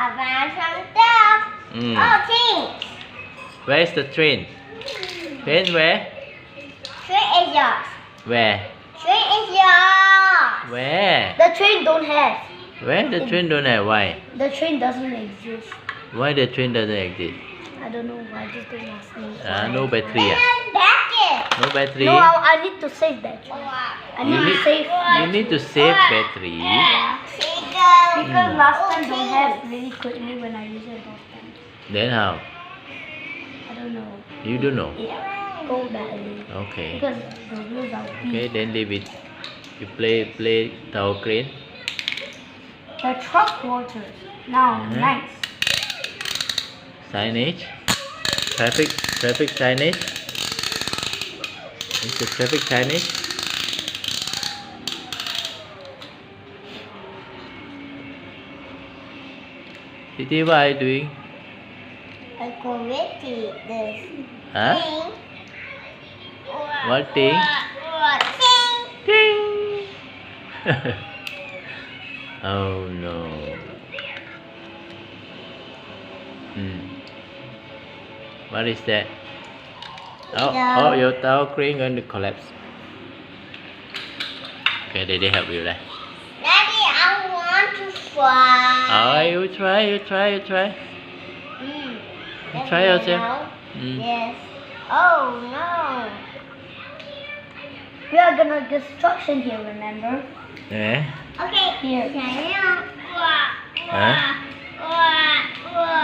I found some stuff. Oh, things. Where's the train? Train where? Train is yours. Where? Train is yours. Where? The train don't have. Where the train don't have? Why? The train doesn't exist. Why the train doesn't exist? I don't know why. Just don't ask me. No battery. No battery. No, I need to save battery. I need to save. You need to save battery. Because last time don't have really quickly when I use it last time. Then how? I don't know. You don't know. Yeah. Go badly. Okay. Because the wheels are weak. Okay, then leave it. You play tower crane. The truck waters. Now, nice. Signage. Traffic signage. It's the traffic signage. Titi, what are you doing? I created this Huh? thing. What thing? Thing. Ding! Oh no. What is that? Oh, your tower crane going to collapse. Okay, did they help you there? Daddy, I want to fly. Oh, you try. You try yourself. Yes. Oh no. We are gonna destruction here, remember? Yeah. Okay. Here. Huh?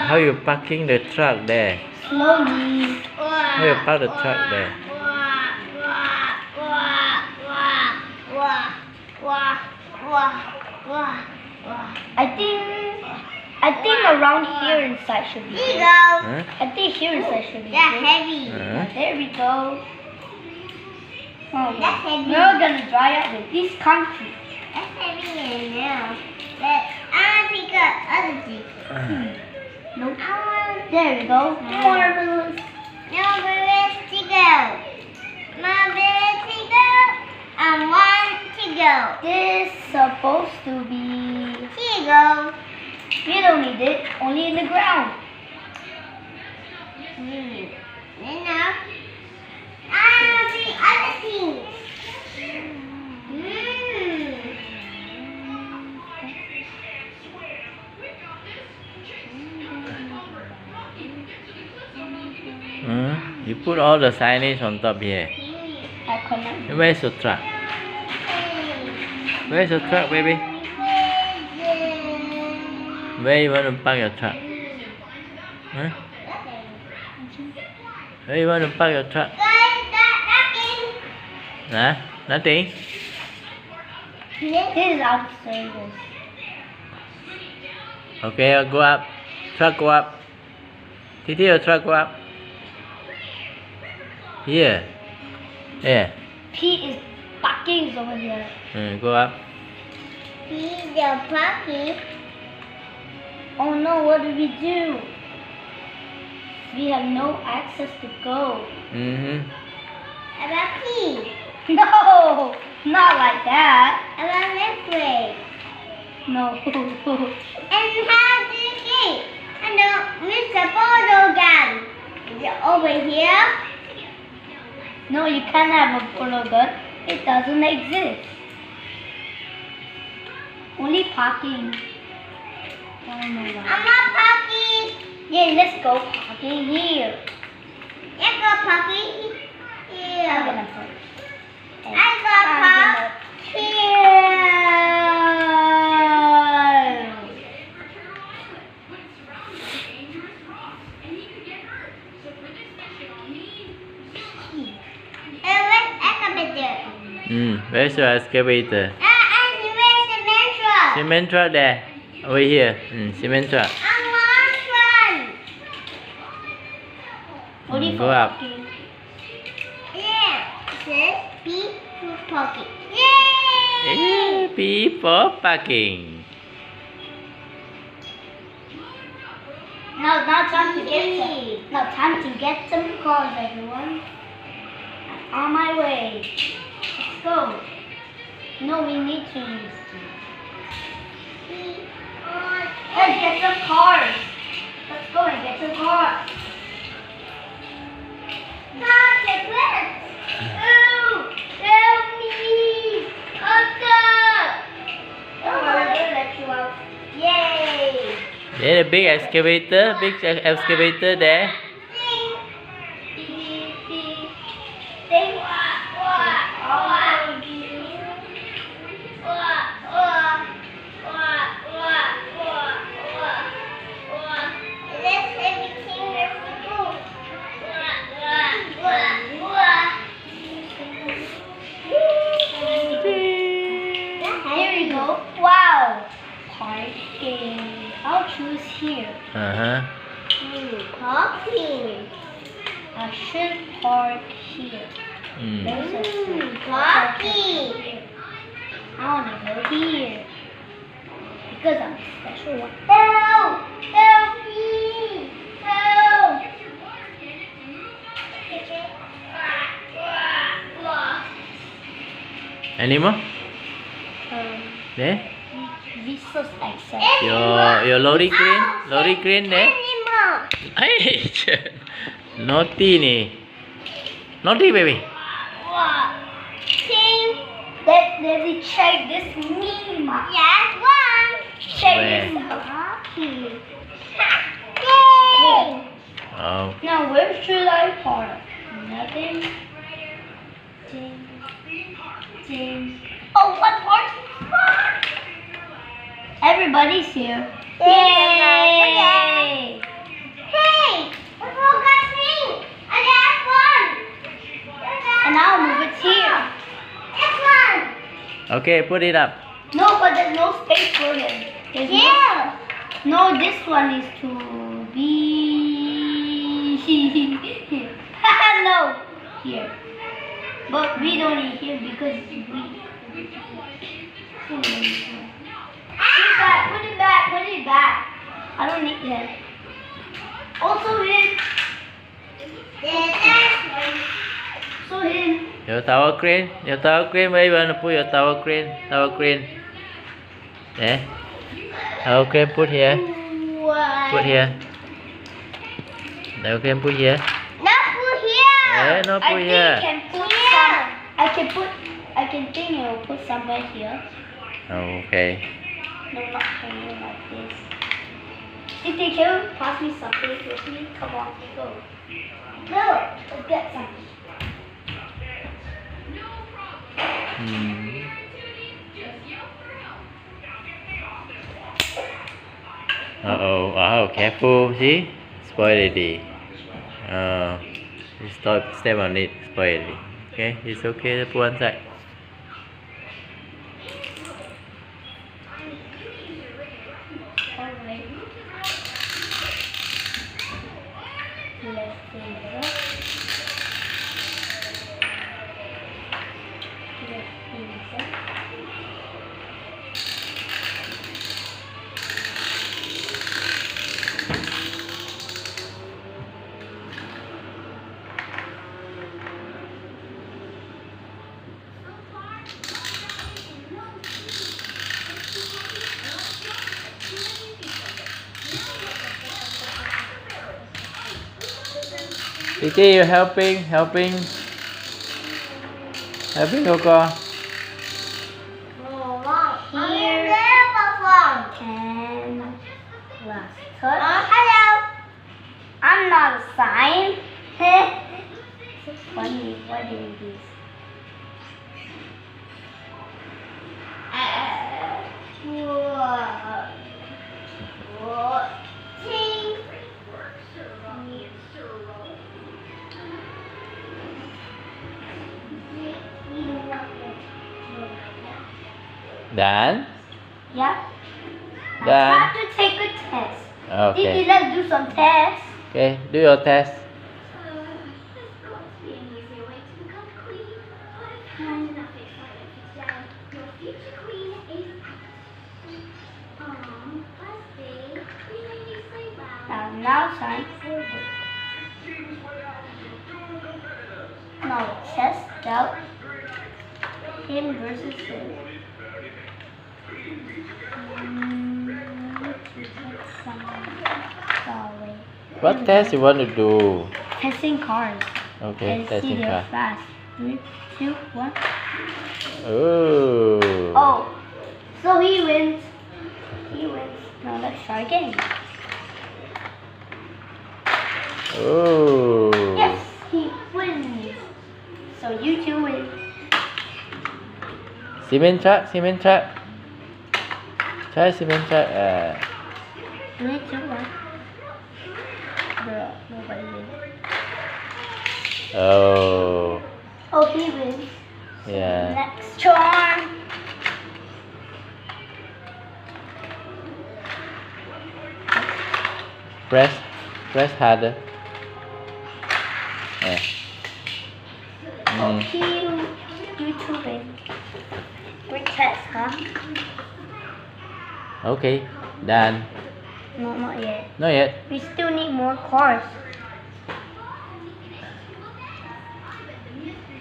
How you parking the truck there? Slowly. How you park the truck there? I think around here inside should be good. Huh? I think here inside should be good. Heavy. There we go. Oh, we're gonna dry out with this concrete. That's heavy now. But I want to pick up other things. Nope. There we go. More balloons. No balloons to go. More balloons to go. And one to go. This is supposed to be. Here you go. We don't need it. Only in the ground. Enough. I want the other things. You put all the signage on top here. I cannot. Where's your truck? Where's your truck, baby? Where you want to park your truck? Huh? Where you want to park your truck? Huh? Nothing? This is out of service. Okay, I'll go up. Truck go up. Titi, your truck go up. Here. Yeah. Pete is parking over here. Go up. Pete is parking. Oh no, what do we do? We have no access to go. About Pete. No, not like that. About this way. No. And how do you get? And Mr. Bodogan. Is it over here? No, you can't have a photo gun. It doesn't exist. Only parking. I'm not parking. Yeah, let's go parking here. Let's go parking here. I'm gonna park. I got park here. Where's your excavator? Cement truck there. Over here. Cement truck. Go up. Yeah. Says P for pocket. Yay! P for parking. Now time to get some cars, everyone. On my way. Let's go. No, we need to use this. Let's get some cars. Let's go and get some cars. Stop the bus. Oh, help me. Don't worry, we'll let you out. Yay. There's a big excavator there. Wow! Parking. I'll choose here. Parking. I should park here. There's a parking. I want to go here. Because I'm a special one. Help! Help me! Help! Any more? There? Visas access. Your lorry crane there? Hey, naughty ni. Naughty baby. Let me check this meme. Yes, one. Check Where? this hockey. Yay! Oh. Now where should I park? Nothing. Ding. Ding. Oh, what park? Everybody's here. Yay! Hey! I forgot me. I got one. And I'll move it here. This one. Okay, put it up. No, but there's no space for him. No, this one is to be no here. But we don't need here because we put it back. I don't need him. Also him. So him. Your tower crane. Where you want to put your tower crane? There. Tower crane put here. What? Put here. Tower crane put here. Not put here. Not put here. I can think you'll put somewhere here. Okay. No, not hanging like this. Titi, can you pass me something with me? Come on, go. Go, let's get some. Oh, careful, see? Spoil already. Step on it, spoil already. Okay, it's okay, put one side. Alright. Left finger. Left finger. Titi, you helping Coco. Here and last touch. Hello. I'm not a sign. So funny. What is this? Done? Yeah. Done. I have to take a test. Okay. Titi, let's do some tests. Okay, do your test. Now sign forward. Now test out him versus him. Sorry. What test you want to do? Testing cars. Okay, And see testing they're car. fast. 3, 2, 1. Oh. Oh. So he wins. He wins. Now let's try again. Oh. Yes, he wins. So you two win. Cement truck, cement truck. Try cement truck. 3, 2, 1. Nobody wins. Oh. Oh, he wins. Yeah. Next charm. Press harder. Yeah. Okay, you two win. Great test, huh? Okay, done. No, not yet. Not yet. We still need more cars.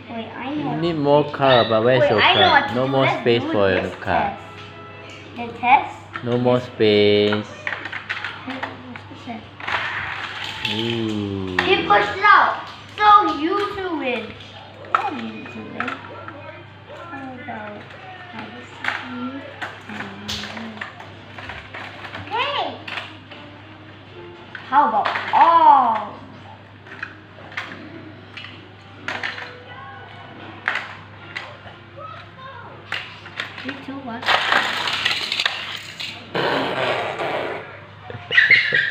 Wait, I know. You need more car, but where's Wait, your I know what car? to No do. more Let's space do for your this car. test. The test? No more space. What's this? Ooh. He pushed it out. So you two win. Oh, you two win. How about this is you and you? Hey! How about all? Three, two, one.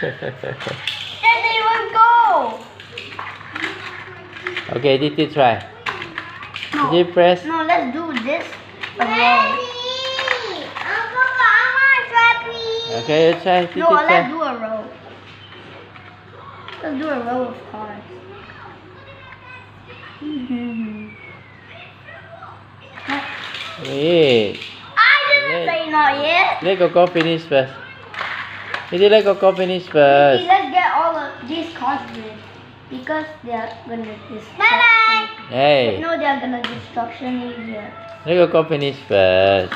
That didn't even go! Okay, did you try? No. Did you press? No, let's do this alone. Uncle, I want to try, please. Okay, you try. Did No, you let's try? do a row. Let's do a row of cars. Wait. I didn't say not yet. Let Coco finish first. Let Coco finish first. Let's get all of these cars in because they're gonna destruction. Hey, No, they're gonna destruction here. let Coco finish first.